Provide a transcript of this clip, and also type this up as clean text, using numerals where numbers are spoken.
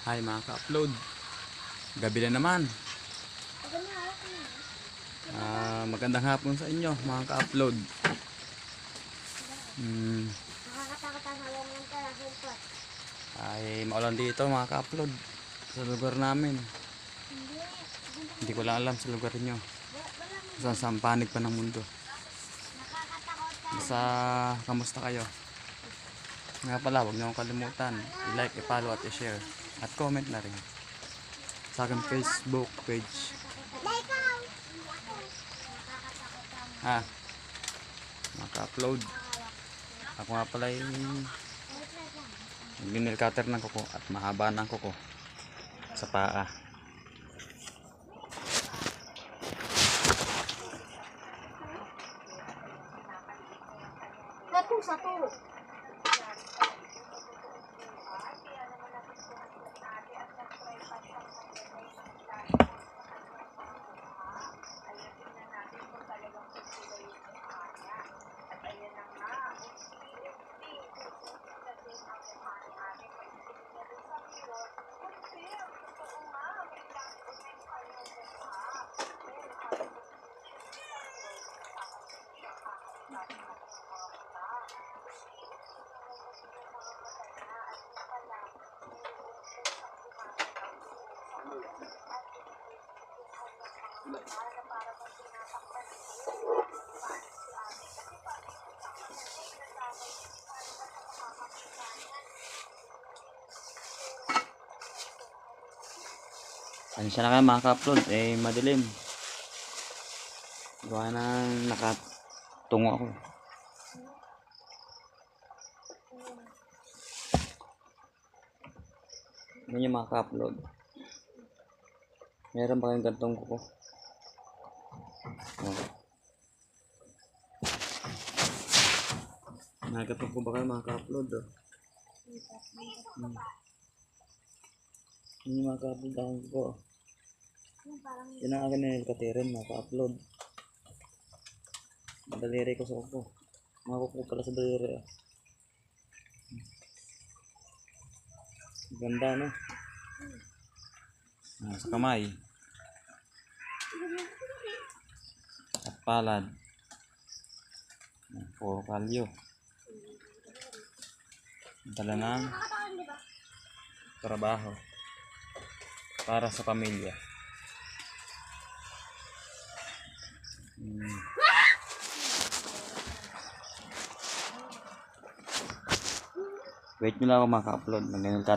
Hi mga ka-upload. Gabi na naman. Magandang hapon sa inyo mga ka-upload. Ay maulan dito mga ka-upload sa lugar namin. Hindi ko lang alam sa lugar niyo. Saan panig pa ng mundo. Kamusta kayo? Nga pala, huwag niyo akong kalimutan i-like, i-follow at i-share at comment na rin sa aking Facebook page. Maka-upload. Ako nga pala yung nail cutter ng kuko at mahaba ng kuko sa paa. Satu. Ano siya na kayo mga ka-upload? Madilim. Gawa nang nakatungo ako. Ano yung mga ka-upload? Meron ba kayong gantong kuko? Nagkatong ko ba kayo mga ka-upload? Ano yung mga ka-upload akong kuko? Yan ang akin na nilkatirin mga ka-upload. Daliri ko sa kuko. Mga kuko pala sa daliri. Ganda no? Sa kamay. At palad. Puro kalyo. Dala ng trabaho para sa pamilya. Wait nyo lang ako maka-upload.